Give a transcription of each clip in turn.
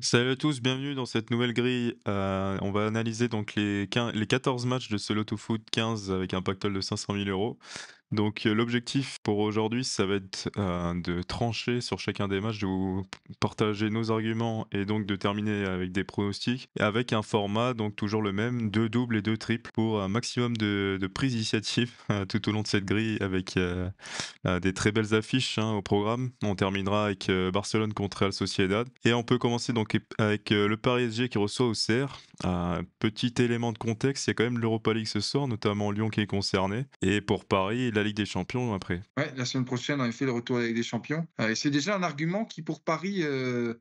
Salut à tous, bienvenue dans cette nouvelle grille. On va analyser donc les 14 matchs de ce Loto Foot 15 avec un pactole de 500 000 euros. Donc, l'objectif pour aujourd'hui, ça va être, de trancher sur chacun des matchs, de vous partager nos arguments et donc de terminer avec des pronostics et avec un format donc toujours le même, 2 doubles et 2 triples pour un maximum de prises d'initiative, tout au long de cette grille avec, des très belles affiches, hein, au programme. On terminera avec, Barcelone contre Real Sociedad et on peut commencer donc avec, le Paris SG qui reçoit Auxerre. Petit élément de contexte, il y a quand même l'Europa League ce soir, notamment Lyon qui est concerné et pour Paris, la Ligue des Champions après. Ouais, la semaine prochaine, en effet, le retour avec des champions. Et c'est déjà un argument qui, pour Paris,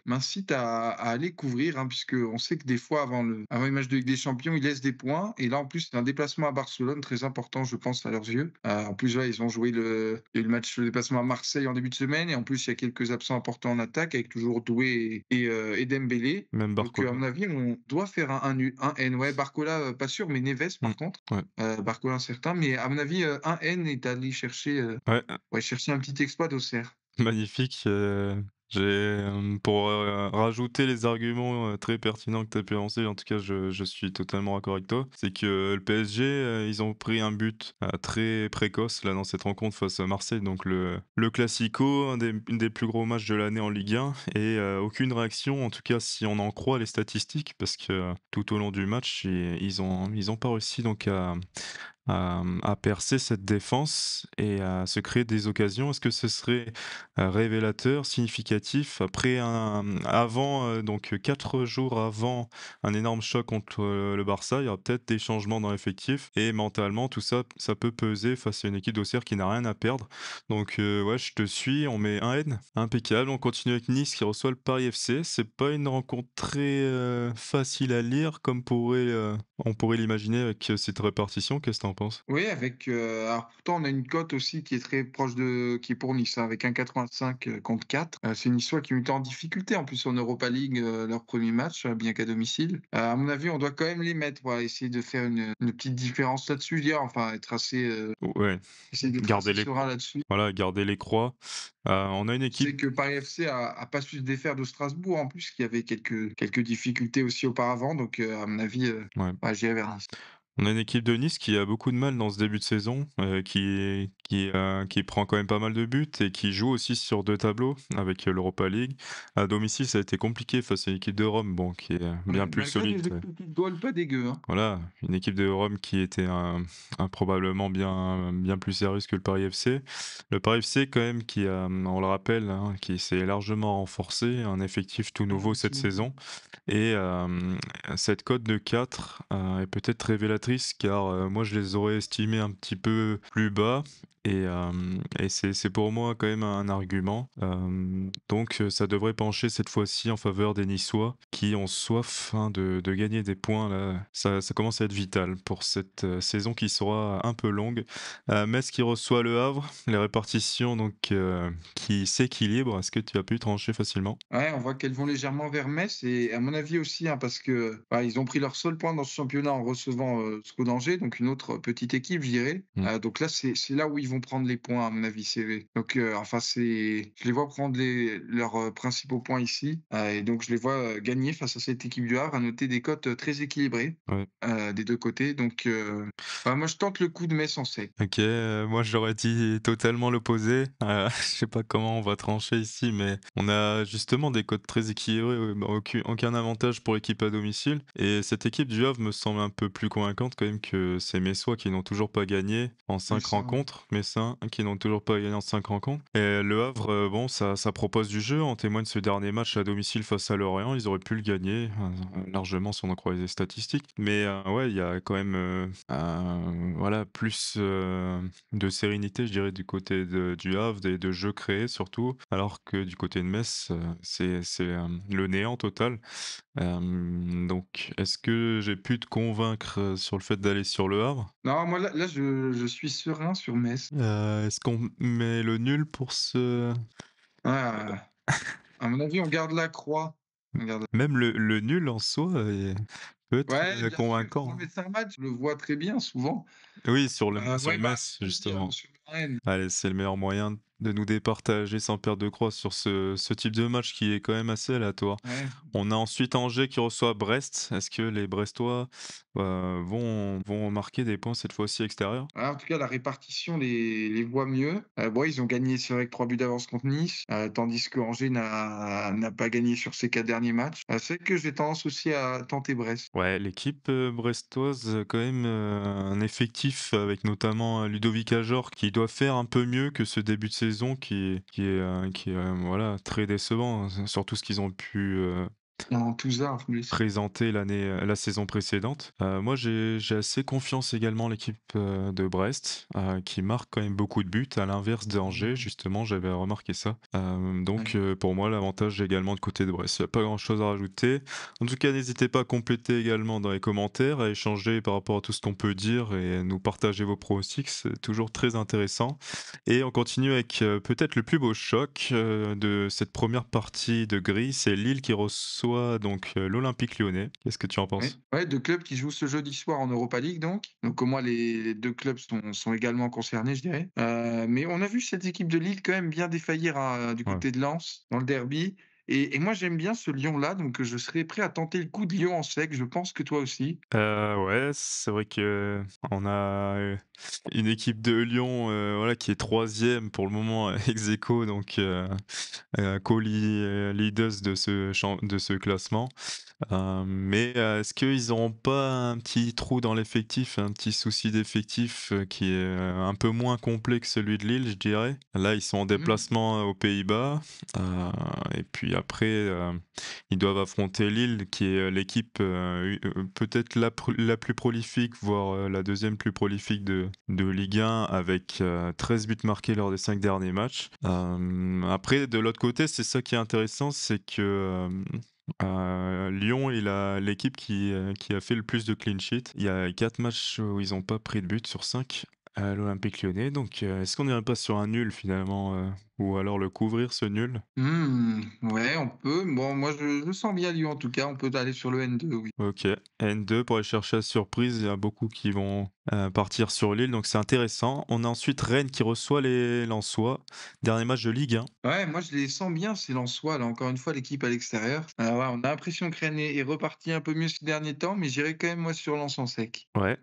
m'incite à aller couvrir, hein, puisqu'on sait que des fois, avant les matchs de Ligue des champions, ils laissent des points. Et là, en plus, c'est un déplacement à Barcelone, très important, je pense, à leurs yeux. En plus, là, ils ont joué il y a eu le déplacement à Marseille en début de semaine. Et en plus, il y a quelques absents importants en attaque, avec toujours Doué et Dembélé. Même Donc, à Barcola. mon avis, on doit faire un N. Ouais, Barcola, pas sûr, mais Neves, Mmh. par contre. Ouais. Barcola, certain. Mais à mon avis, un N est allé chercher. Ouais, Ouais, chercher un petit exploit d'Auxerre. magnifique, pour, rajouter les arguments, très pertinents que tu as pu avancer, en tout cas je suis totalement d'accord avec toi. C'est que le PSG, ils ont pris un but, très précoce là dans cette rencontre face à Marseille, donc le classico, une des plus gros matchs de l'année en Ligue 1 et aucune réaction, en tout cas si on en croit les statistiques parce que, tout au long du match, ils ont pas réussi donc à percer cette défense et à se créer des occasions. Est-ce que ce serait, révélateur, significatif après avant, donc 4 jours avant un énorme choc contre, le Barça, il y aura peut-être des changements dans l'effectif et mentalement tout ça, ça peut peser face à une équipe d'Auxerre qui n'a rien à perdre. Donc, ouais, je te suis, on met un N, impeccable. On continue avec Nice qui reçoit le Paris FC. C'est pas une rencontre très, facile à lire comme on pourrait l'imaginer avec, cette répartition. Qu'est-ce que tu penses? Oui, alors pourtant on a une cote aussi qui est très proche qui est pour Nice, hein, avec 1,85 contre 4. C'est Niçois qui ont été en difficulté en plus en Europa League, leur premier match, bien qu'à domicile. À mon avis, on doit quand même les mettre, voilà, essayer de faire une petite différence là-dessus, je dirais, enfin être Ouais, essayer d'être garder assez les serein là-dessus. voilà, garder les croix. On a une On sait équipe. que Paris FC a pas su se défaire de Strasbourg en plus, qui avait quelques difficultés aussi auparavant, donc à mon avis, Ouais. ouais, j'irai vers Nice. On a une équipe de Nice qui a beaucoup de mal dans ce début de saison, qui prend quand même pas mal de buts et qui joue aussi sur 2 tableaux avec, l'Europa League. À domicile, ça a été compliqué face à l'équipe de Rome, bon, qui est, Ouais, bien plus malgré solide. des effectifs de goal pas dégueux, hein. Voilà, une équipe de Rome qui était probablement bien plus sérieuse que le Paris FC. Le Paris FC quand même qui a, on le rappelle, hein, qui s'est largement renforcé, un effectif tout nouveau cette saison et cette cote de 4 est peut-être révélatrice car, moi je les aurais estimés un petit peu plus bas et c'est pour moi quand même un argument. Donc ça devrait pencher cette fois-ci en faveur des Niçois qui ont soif, hein, de gagner des points là. Ça commence à être vital pour cette, saison qui sera un peu longue. Metz qui reçoit Le Havre, les répartitions donc, qui s'équilibrent. Est-ce que tu as pu trancher facilement? Ouais, on voit qu'elles vont légèrement vers Metz et à mon avis aussi, hein, parce que, bah, ils ont pris leur seul point dans ce championnat en recevant, SCO d'Angers, donc une autre petite équipe, je dirais. Mmh. Donc là, c'est là où ils vont prendre les points à mon avis, donc enfin je les vois prendre leurs, principaux points ici, et donc je les vois, gagner face à cette équipe du Havre. À noter des cotes, très équilibrées, Ouais. des 2 côtés, donc bah, moi je tente le coup de Metz en sec. OK, moi j'aurais dit totalement l'opposé. Je sais pas comment on va trancher ici, mais on a justement des cotes très équilibrées, bah, aucun avantage pour l'équipe à domicile et cette équipe du Havre me semble un peu plus convaincante quand même que ces Messois qui n'ont toujours pas gagné en Ouais, 5 ça, ouais. rencontres, Messins qui n'ont toujours pas gagné en 5 rencontres et Le Havre, bon ça propose du jeu, en témoigne ce dernier match à domicile face à Lorient, ils auraient pu le gagner, largement si on en croit les statistiques mais ouais, il y a quand même, voilà plus, de sérénité, je dirais, du côté du Havre et de jeux créés surtout, alors que du côté de Metz, c'est le néant total. Donc est-ce que j'ai pu te convaincre, sur le fait d'aller sur Le Havre? Non, moi là je suis serein sur Metz. Est-ce qu'on met le nul pour ce Ah, à mon avis, on garde la croix. On garde même le nul en soi peut être, Ouais, bien sûr. Non, convaincant, mais hein? c'est un match, je le vois très bien souvent. Oui, sur Ouais, Metz, bah, justement. vas-y, hein, sur le Rennes. Allez, c'est le meilleur moyen. de nous départager sans perdre de croix sur ce type de match qui est quand même assez aléatoire. Ouais. On a ensuite Angers qui reçoit Brest. Est-ce que les Brestois, vont marquer des points cette fois-ci extérieurs? Ouais, en tout cas, la répartition les voit mieux. Bon, ils ont gagné, c'est vrai, avec 3 buts d'avance contre Nice, tandis que Angers n'a pas gagné sur ses 4 derniers matchs. C'est vrai que j'ai tendance aussi à tenter Brest. Ouais, l'équipe, brestoise, quand même, un effectif avec notamment, Ludovic Ajor qui doit faire un peu mieux que ce début de saison qui est, voilà, très décevant, hein, surtout ce qu'ils ont pu, En Touzard, en plus. présenté la saison précédente. Moi, j'ai assez confiance également en l'équipe, de Brest, qui marque quand même beaucoup de buts, à l'inverse d'Angers, Mmh. justement, j'avais remarqué ça. Donc, Ouais. pour moi, l'avantage est également de côté de Brest. Il y a pas grand-chose à rajouter. En tout cas, n'hésitez pas à compléter également dans les commentaires, à échanger par rapport à tout ce qu'on peut dire et nous partager vos pronostics, c'est toujours très intéressant. Et on continue avec, peut-être le plus beau choc, de cette première partie de grille, c'est Lille qui reçoit donc, l'Olympique Lyonnais. Qu'est-ce que tu en Ouais, penses? ouais, 2 clubs qui jouent ce jeudi soir en Europa League donc. Donc au moins les 2 clubs sont également concernés, je dirais. Mais on a vu cette équipe de Lille quand même bien défaillir, du Ouais. côté de Lens, dans le derby et moi j'aime bien ce Lyon-là, donc je serais prêt à tenter le coup de Lyon en sec, je pense que toi aussi. Ouais, c'est vrai qu'on a, une équipe de Lyon, voilà, qui est troisième pour le moment, ex aequo donc, co-leaders de ce classement. Mais, est-ce qu'ils auront pas un petit trou dans l'effectif, un petit souci d'effectif, qui est, un peu moins complet que celui de Lille, je dirais? Là, ils sont en Mmh. déplacement, aux Pays-Bas, heu et puis après, ils doivent affronter Lille qui est, l'équipe, peut-être la plus prolifique, voire, la deuxième plus prolifique de Ligue 1 avec, 13 buts marqués lors des 5 derniers matchs. Après de l'autre côté, c'est ça qui est intéressant, c'est que, Lyon est la l'équipe qui a fait le plus de clean sheet. Il y a 4 matchs où ils ont pas pris de but sur 5 à l'Olympique Lyonnais, donc est-ce qu'on n'irait pas sur un nul finalement, ou alors le couvrir ce nul? Mmh, ouais, on peut. Bon, moi je sens bien Lyon en tout cas, on peut aller sur le N2, oui. OK. N2 pour aller chercher la surprise, il y a beaucoup qui vont, partir sur Lille, donc c'est intéressant. On a ensuite Rennes qui reçoit les Lensois. Dernier match de Ligue 1. Ouais, moi je les sens bien ces Lensois là, encore une fois l'équipe à l'extérieur. Ouais, on a l'impression que Rennes est reparti un peu mieux ces derniers temps, mais j'irai quand même moi sur Lens en sec. Ouais,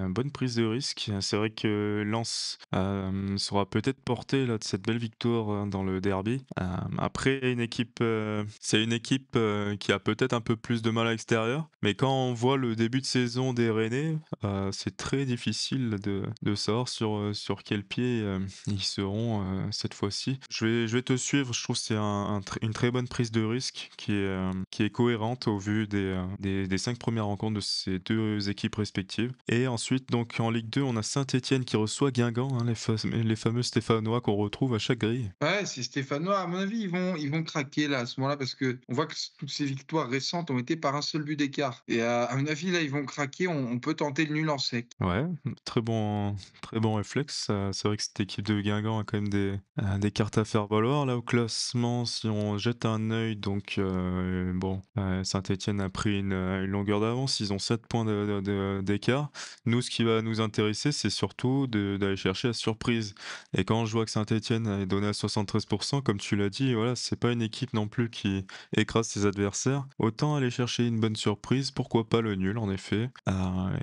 bonne prise de risque. C'est vrai que Lens, sera peut-être porté là de cette belle victoire, dans le derby. Après c'est une équipe, qui a peut-être un peu plus de mal à l'extérieur, mais quand on voit le début de saison des Rennais, c'est très difficile de savoir sur quel pied, ils seront, cette fois-ci. Je vais te suivre, je trouve que c'est une très bonne prise de risque qui est cohérente au vu des 5 premières rencontres de ces 2 équipes respectives. Et ensuite, donc en Ligue 2, on a Saint-Étienne qui reçoit Guingamp, hein, les fameux Stéphanois qu'on retrouve à chaque grille. Ouais, ces Stéphanois, à mon avis, ils vont craquer là, à ce moment-là, parce que on voit que toutes ces victoires récentes ont été par un seul but d'écart. Et à mon avis, là, ils vont craquer. On peut tenter le nul en sec. Ouais, très bon réflexe. C'est vrai que cette équipe de Guingamp a quand même des cartes à faire valoir. Là, au classement, si on jette un œil, donc bon, Saint-Étienne a pris une longueur d'avance. Ils ont 7 points d'écart. Nous, ce qui va nous intéresser, c'est surtout d'aller chercher la surprise. Et quand je vois que Saint-Étienne est donné à 73%, comme tu l'as dit, voilà, c'est pas une équipe non plus qui écrase ses adversaires. Autant aller chercher une bonne surprise, pourquoi pas le nul, en effet.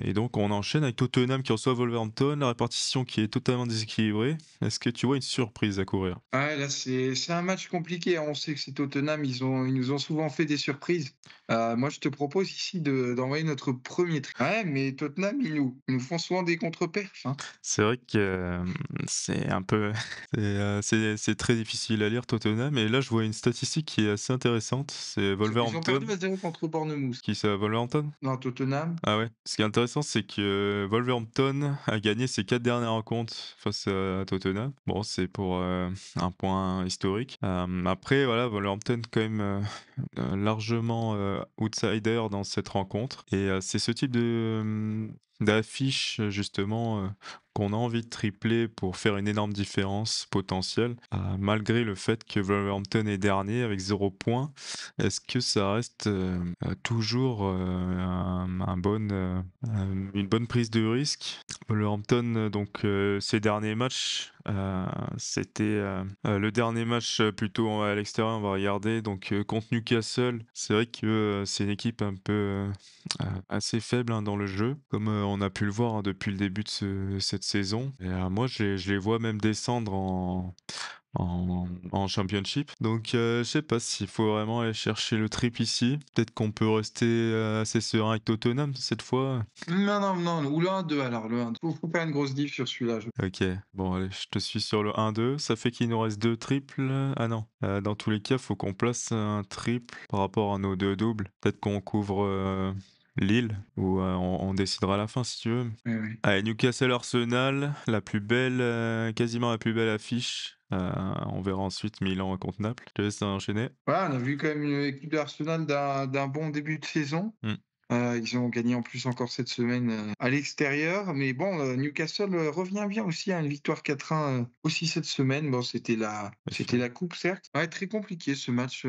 Et donc on enchaîne avec Tottenham qui reçoit Wolverhampton, la répartition qui est totalement déséquilibrée. Est-ce que tu vois une surprise à courir? Ouais, là, c'est un match compliqué, hein. On sait que c'est Tottenham, ils nous ont souvent fait des surprises. Moi, je te propose ici d'envoyer notre premier tri ouais, mais Tottenham, ils nous font souvent des contre-perfs, hein. C'est vrai que, c'est un peu c'est très difficile à lire Tottenham et là je vois une statistique qui est assez intéressante, c'est Ils ont perdu Wolverhampton. 1-0 contre Bournemouth. Qui ça, Wolverhampton? Non, Tottenham. Ah ouais. Ce qui est intéressant, c'est que Wolverhampton a gagné ses 4 dernières rencontres face à Tottenham. Bon, c'est pour, un point historique. Après voilà, Wolverhampton quand même, largement, outsider dans cette rencontre et c'est ce type d'affiche justement, qu'on a envie de tripler pour faire une énorme différence potentielle, malgré le fait que Wolverhampton est dernier avec 0 points. Est-ce que ça reste, toujours, une bonne prise de risque? Wolverhampton, donc ses derniers matchs, c'était, le dernier match, plutôt à l'extérieur, on va regarder donc contre Newcastle. C'est vrai que, c'est une équipe un peu, assez faible, hein, dans le jeu, comme, on a pu le voir, hein, depuis le début de cette saison et moi je les vois même descendre en Championship. Donc, je sais pas s'il faut vraiment aller chercher le triple ici. Peut-être qu'on peut rester, assez serein avec Tottenham cette fois? Non, non, non, ou le 1-2 alors, le 1-2. Faut faire une grosse diff sur celui-là, je OK, bon allez, je te suis sur le 1-2. Ça fait qu'il nous reste 2 triples, ah non, dans tous les cas, faut qu'on place un triple par rapport à nos 2 doubles. Peut-être qu'on couvre, Lille ou, on décidera à la fin si tu veux. oui, oui. Allez, Newcastle-Arsenal, la plus belle, quasiment la plus belle affiche. On verra ensuite Milan contre Naples. Je te laisse enchaîner. Ouais, on a vu quand même une équipe d'Arsenal d'un bon début de saison. Mmh. Ils ont gagné en plus encore cette semaine, à l'extérieur. Mais bon, Newcastle, revient bien aussi, à une victoire 4-1, aussi cette semaine. Bon, c'était la coupe certes. Ouais, très compliqué ce match,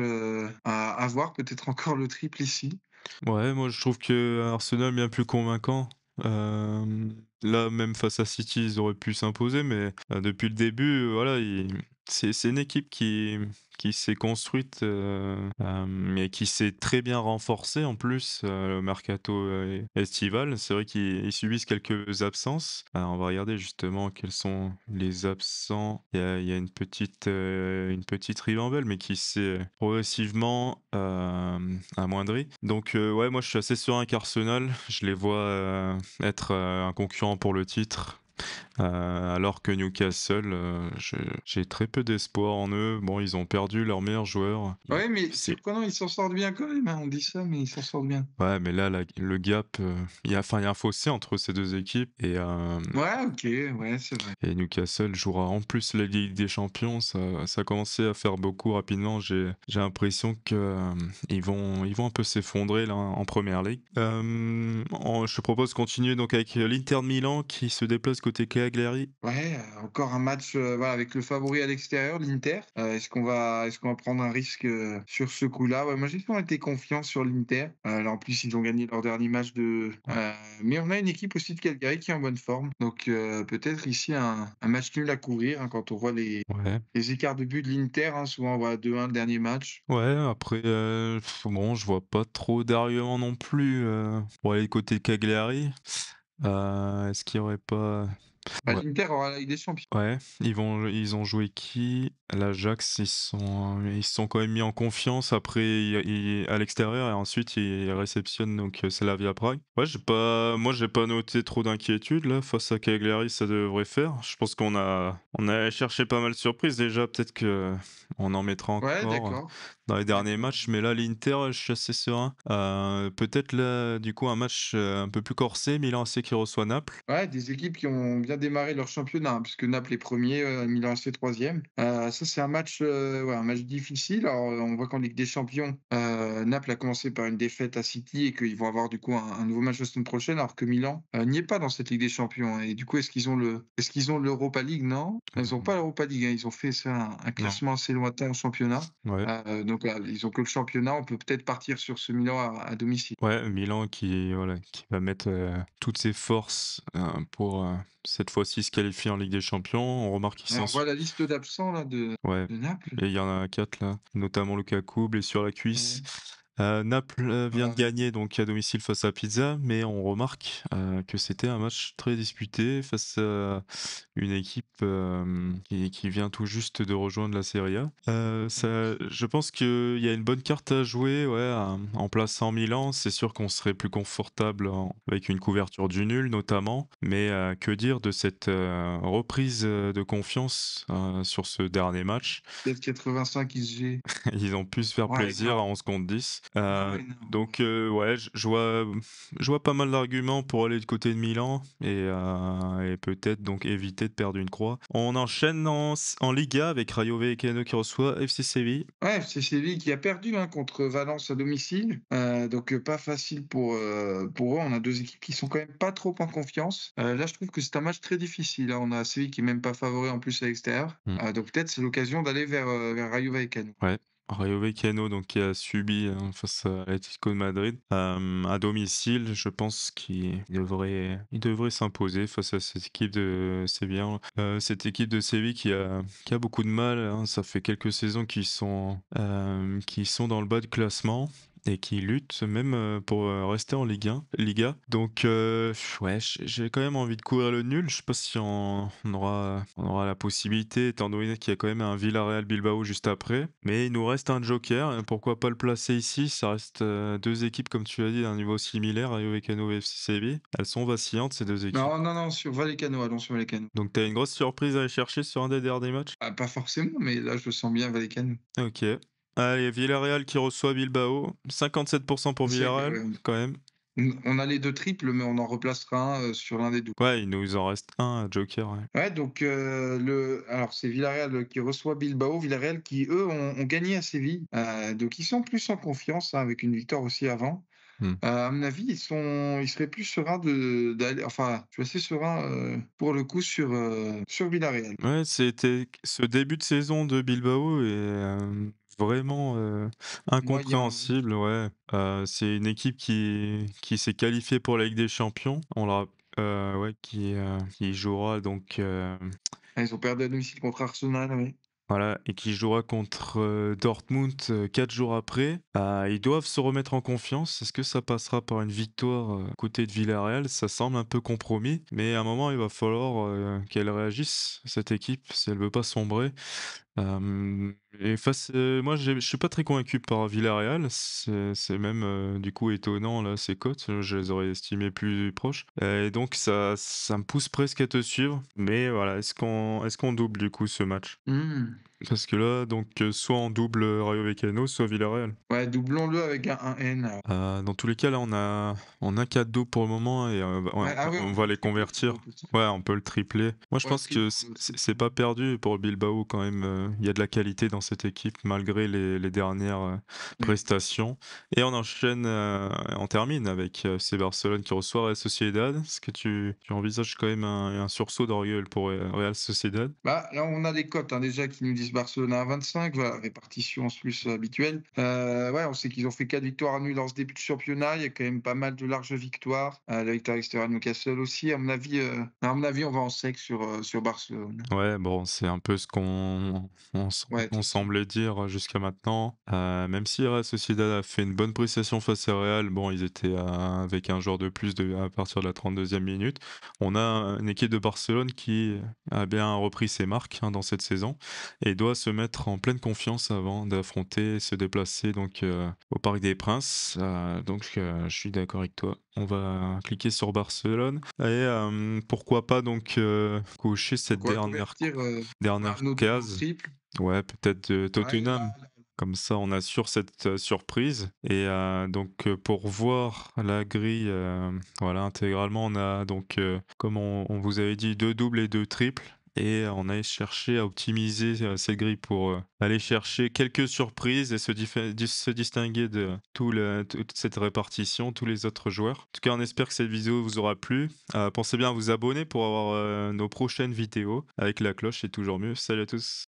à voir. Peut-être encore le triple ici. Ouais, moi je trouve que Arsenal bien plus convaincant. Là, même face à City, ils auraient pu s'imposer, mais depuis le début, voilà, c'est une équipe qui s'est construite, et qui s'est très bien renforcée en plus, au mercato, estival. C'est vrai qu'ils subissent quelques absences. On va regarder justement quels sont les absents. Il y a une petite ribambelle, mais qui s'est progressivement, amoindrie. Donc, ouais, moi je suis assez serein qu'Arsenal. Je les vois, être, un concurrent pour le titre. Alors que Newcastle, j'ai très peu d'espoir en eux. Bon, ils ont perdu leur meilleur joueur. Ouais, mais C'est surprenant, ils s'en sortent bien quand même, hein. On dit ça, mais ils s'en sortent bien. Ouais, mais là, le gap, il y a un fossé entre ces 2 équipes Ouais, OK, ouais, c'est vrai. et Newcastle jouera en plus la Ligue des Champions. Ça a commencé à faire beaucoup rapidement. J'ai l'impression que, ils vont un peu s'effondrer là en Première Ligue. Je te propose de continuer donc avec, l'Inter de Milan qui se déplace côté Cagliari. Ouais, encore un match, voilà, avec le favori à l'extérieur, l'Inter. Est-ce qu'on va prendre un risque, sur ce coup-là? Ouais, moi, j'ai toujours été confiant sur l'Inter. Là, en plus, ils ont gagné leur dernier match mais on a une équipe aussi de Cagliari qui est en bonne forme. Donc, peut-être ici un match nul à courir, hein, quand on voit Ouais. les écarts de but de l'Inter, hein. Souvent, on voit 2-1 le dernier match. Ouais, après, bon, je vois pas trop d'arguments non plus, pour aller côté Cagliari. Est-ce qu'il y aurait pas Bah, ouais. l'Inter aura la Ligue des Champions. Ouais, ils ont joué qui? L'Ajax, ils se sont quand même mis en confiance. Après, à l'extérieur et ensuite ils réceptionnent donc Slavia Prague. Ouais, j'ai pas noté trop d'inquiétude là face à Cagliari, ça devrait faire. Je pense qu'on a cherché pas mal de surprises déjà. Peut-être que on en mettra Ouais, encore d'accord, dans les derniers d'accord. matchs, mais là l'Inter, je suis assez serein. Peut-être là, du coup, un match un peu plus corsé. Milan AC qui reçoit Naples. Ouais, des équipes qui ont bien démarré leur championnat, hein, puisque Naples est 1er, Milan AC 3e. Ça, c'est un match, ouais, un match difficile. Alors, on voit qu'en Ligue des Champions, Naples a commencé par une défaite à City et qu'ils vont avoir du coup un nouveau match la semaine prochaine, alors que Milan, n'y est pas dans cette Ligue des Champions, hein. Et du coup, est-ce qu'ils ont l'Europa League? Non, ils ont pas l'Europa League, hein. Ils ont fait ça un Non. classement assez lointain en championnat. Ouais. Donc voilà, ils ont que le championnat. On peut peut-être partir sur ce Milan à domicile. Ouais, Milan qui va mettre, toutes ses forces, pour, cette fois-ci se qualifier en Ligue des Champions. On remarque qu'ils Ouais, sont on voit la liste d'absents là de ouais, de Naples. et il y en a 4 là, notamment Lukaku, blessure à la cuisse. Naples, vient de Ouais. gagner donc à domicile face à Pisa, mais on remarque, que c'était un match très disputé face à une équipe, qui vient tout juste de rejoindre la Serie A. Je pense qu'il y a une bonne carte à jouer, ouais, en plaçant Milan. C'est sûr qu'on serait plus confortable avec une couverture du nul notamment, mais que dire de cette, reprise, de confiance, sur ce dernier match? Peut-être 85 XG. Ils ont pu se faire Ouais, plaisir grave. à 11 contre 10. Ah ouais, non. Ouais, je vois pas mal d'arguments pour aller du côté de Milan et peut-être donc éviter de perdre une croix. On enchaîne en Liga avec Rayo Vallecano qui reçoit FC Séville. Ouais, c'est Séville qui a perdu, hein, contre Valence à domicile, pas facile pour eux. On a 2 équipes qui sont quand même pas trop en confiance. Là, je trouve que c'est un match très difficile, hein. On a Séville qui est même pas favori en plus à l'extérieur, Mmh. donc peut-être c'est l'occasion d'aller vers Rayo Vallecano. Ouais, Rayo Vallecano donc qui a subi, face à l'Atlético de Madrid, à domicile, je pense qu'il devrait s'imposer face à cette équipe de Séville, hein. Cette équipe de Séville qui a beaucoup de mal, hein. Ça fait quelques saisons qu'ils sont dans le bas de classement et qui luttent même, pour, rester en Liga. Ouais, j'ai quand même envie de courir le nul. Je sais pas si on aura la possibilité étant donné qu'il y a quand même un Villarreal Bilbao juste après. Mais il nous reste un joker et pourquoi pas le placer ici? Ça reste, 2 équipes comme tu as dit d'un niveau similaire, Rayo Vallecano et FC Séville. Elles sont vacillantes ces 2 équipes. Non, non, non, sur Vallecano, allons sur Vallecano. Donc tu as une grosse surprise à aller chercher sur un des derniers matchs? Ah, pas forcément, mais là, je le sens bien Vallecano. OK. Allez, Villarreal qui reçoit Bilbao. 57 pour C'est que, Villarreal, quand même. on a les 2 triples, mais on en replacera un, sur l'un des 2. Ouais, il nous en reste un joker, ouais. Ouais, c'est Villarreal, qui reçoit Bilbao. Villarreal qui, eux, ont gagné à Séville, donc ils sont plus en confiance, hein, avec une victoire aussi avant. Mmh. À mon avis, ils seraient plus sereins je suis assez serein, pour le coup sur Villarreal. Ouais, c'était ce début de saison de Bilbao est, vraiment, Moyen, oui. incompréhensible, ouais. C'est une équipe qui s'est qualifiée pour la Ligue des Champions. On l'a ouais, qui jouera donc, Ah, ils ont perdu à domicile contre Arsenal, oui. voilà et qui jouera contre, Dortmund, 4 jours après. Ils doivent se remettre en confiance. Est-ce que ça passera par une victoire, côté de Villarreal? Ça semble un peu compromis, mais à un moment, il va falloir, qu'elle réagisse, cette équipe, si elle veut pas sombrer. Moi je suis pas très convaincu par Villarreal, c'est même, du coup étonnant là ces cotes, je les aurais estimées plus proches et donc ça me pousse presque à te suivre, mais voilà, est-ce qu'on double du coup ce match? Mmh. Parce que là donc, soit on double, Rayo Vallecano, soit Villarreal. Ouais, doublons-le avec un N alors. Dans tous les cas là on a 4 doubles pour le moment et ouais, Ouais, ah oui, on on va peut les tripler convertir. plutôt, tout ça. Ouais, on peut le tripler. Moi je Ouais, pense que triple. c'est pas perdu pour Bilbao quand même, il y a de la qualité dans cette équipe malgré les dernières, Oui. prestations et on termine avec, FC Barcelone qui reçoit Real Sociedad. Est-ce que tu envisages quand même un sursaut d'orgueil pour, Real Sociedad? Bah, là, on a des cotes, hein, déjà qui nous disent Barcelone à 25, voilà, répartition en plus habituelle. Ouais, on sait qu'ils ont fait 4 victoires à nul dans ce début de championnat. Il y a quand même pas mal de larges victoires. La victoire extérieure de Newcastle aussi. À mon avis, on va en sec sur Barcelone. Ouais, bon, c'est un peu ce Ouais, on tout ça. semblait dire jusqu'à maintenant. Même si Real Sociedad a fait une bonne prestation face à Real, bon, ils étaient avec un joueur de plus à partir de la 32e minute. On a une équipe de Barcelone qui a bien repris ses marques, hein, dans cette saison et doit se mettre en pleine confiance avant d'affronter, se déplacer donc au Parc des Princes. Je suis d'accord avec toi. On va cliquer sur Barcelone et pourquoi pas donc, cocher cette Donc on va convertir, dernière nos doubles en case. triples. Ouais, peut-être, Ouais, Tottenham. Comme ça, on assure cette, surprise et pour voir la grille, voilà, intégralement, on a donc, comme on vous avait dit, 2 doubles et 2 triples et on a cherché à optimiser, cette grille pour, aller chercher quelques surprises et se distinguer de toute cette répartition, tous les autres joueurs. En tout cas, on espère que cette vidéo vous aura plu. Pensez bien à vous abonner pour avoir, nos prochaines vidéos avec la cloche, c'est toujours mieux. Salut à tous.